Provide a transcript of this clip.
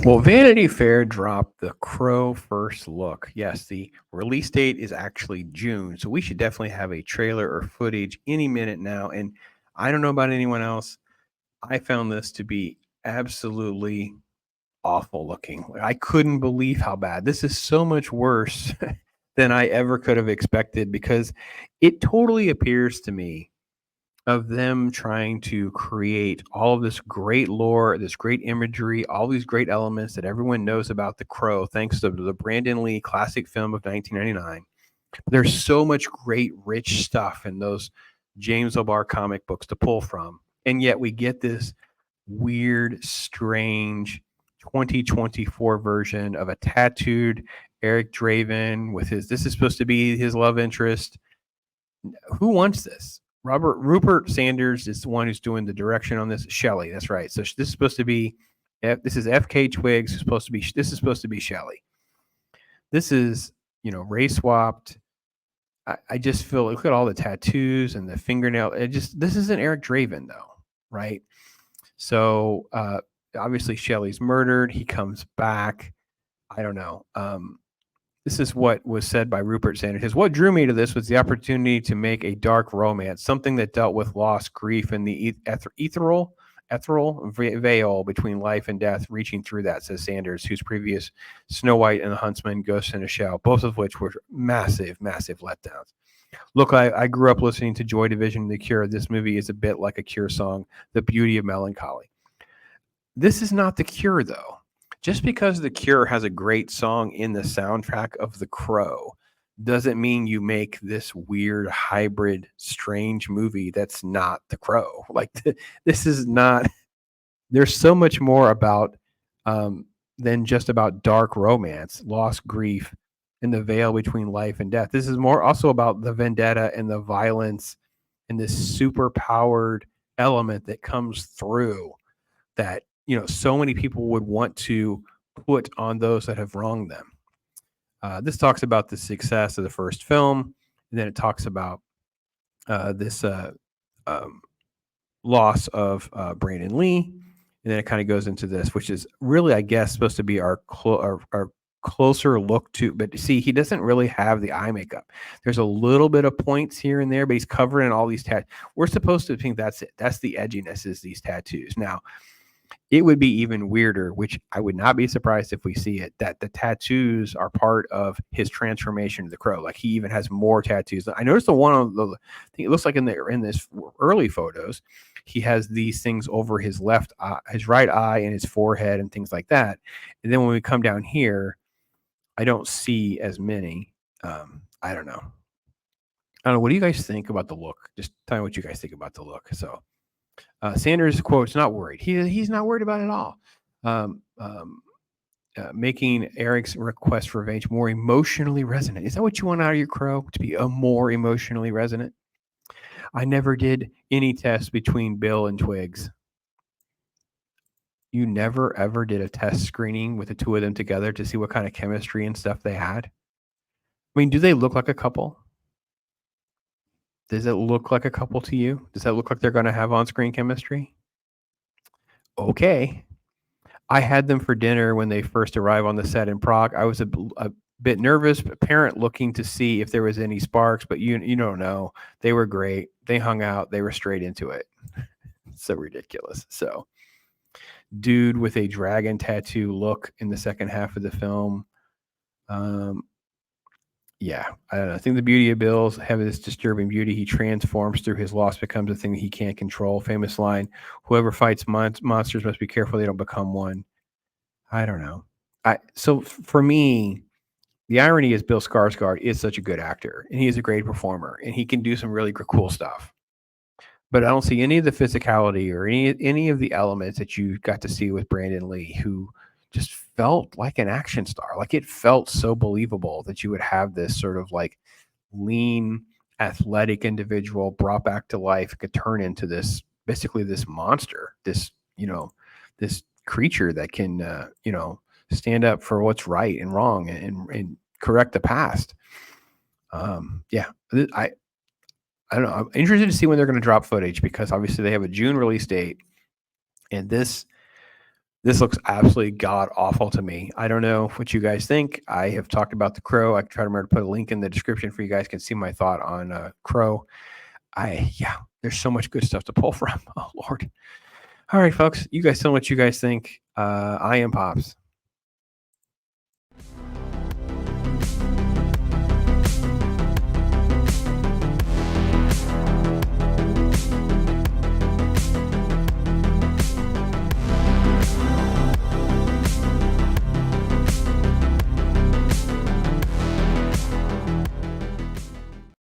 Well, Vanity Fair dropped the Crow first look. Yes, the release date is actually June, so we should definitely have a trailer or footage any minute now. And I don't know about anyone else. I found this to be absolutely awful looking. I couldn't believe how bad. This is so much worse than I ever could have expected because it totally appears to me of them trying to create all of this great lore, this great imagery, all these great elements that everyone knows about the Crow, thanks to the Brandon Lee classic film of 1999. There's so much great, rich stuff in those James O'Barr comic books to pull from. And yet we get this weird, strange 2024 version of a tattooed Eric Draven with his, this is supposed to be his love interest. Who wants this? Rupert Sanders is the one who's doing the direction on this. Shelley, that's right. So this is supposed to be, this is F.K. Twigs. Supposed to be, this is supposed to be Shelley. This is, race swapped. I just feel, look at all the tattoos and the fingernail. This isn't Eric Draven though, right? So obviously Shelley's murdered. He comes back. I don't know. This is what was said by Rupert Sanders. What drew me to this was the opportunity to make a dark romance, something that dealt with loss, grief, and the ethereal veil between life and death, reaching through that, says Sanders, whose previous Snow White and the Huntsman, Ghost in a Shell, both of which were massive, massive letdowns. Look, I grew up listening to Joy Division and The Cure. This movie is a bit like a Cure song, The Beauty of Melancholy. This is not The Cure, though. Just because The Cure has a great song in the soundtrack of The Crow doesn't mean you make this weird hybrid strange movie that's not The Crow. Like this is not, there's so much more about than just about dark romance, loss, grief, and the veil between life and death. This is more also about the vendetta and the violence and this super powered element that comes through that so many people would want to put on those that have wronged them. This talks about the success of the first film, and then it talks about this loss of Brandon Lee, and then it kind of goes into this, which is really, I guess, supposed to be our closer look to. But see, he doesn't really have the eye makeup. There's a little bit of points here and there, but he's covered in all these tattoos. We're supposed to think that's it. That's the edginess, is these tattoos. Now, it would be even weirder, which I would not be surprised if we see it, that the tattoos are part of his transformation to the Crow. Like he even has more tattoos. I noticed the one on the, I think it looks like in this early photos, he has these things over his left eye, his right eye, and his forehead and things like that. And then when we come down here, I don't see as many. I don't know. I don't know. What do you guys think about the look? Just tell me what you guys think about the look. So Sanders quotes, not worried. He's not worried about it at all. Making Eric's request for revenge more emotionally resonant. Is that what you want out of your Crow? To be a more emotionally resonant? I never did any tests between Bill and Twigs. You never ever did a test screening with the two of them together to see what kind of chemistry and stuff they had? I mean, do they look like a couple? Does it look like a couple to you? Does that look like they're going to have on-screen chemistry? Okay. I had them for dinner when they first arrived on the set in Prague. I was a bit nervous, parent looking to see if there was any sparks, but you don't know. They were great. They hung out. They were straight into it. So ridiculous. So, dude with a dragon tattoo look in the second half of the film. Yeah, I don't know. I think the beauty of Bill's having this disturbing beauty. He transforms through his loss, becomes a thing that he can't control. Famous line: "Whoever fights monsters must be careful they don't become one." I don't know. So for me, the irony is Bill Skarsgård is such a good actor, and he is a great performer, and he can do some really cool stuff. But I don't see any of the physicality or any of the elements that you got to see with Brandon Lee, who just felt like an action star. Like it felt so believable that you would have this sort of like lean, athletic individual brought back to life, could turn into this basically this monster, this this creature that can stand up for what's right and wrong and correct the past. I don't know. I'm interested to see when they're going to drop footage because obviously they have a June release date, and this This looks absolutely god awful to me. I don't know what you guys think. I have talked about The Crow. I can try to remember to put a link in the description for you guys can see my thought on Crow. Yeah, there's so much good stuff to pull from. Oh Lord. All right, folks. You guys tell me what you guys think. I am Pops.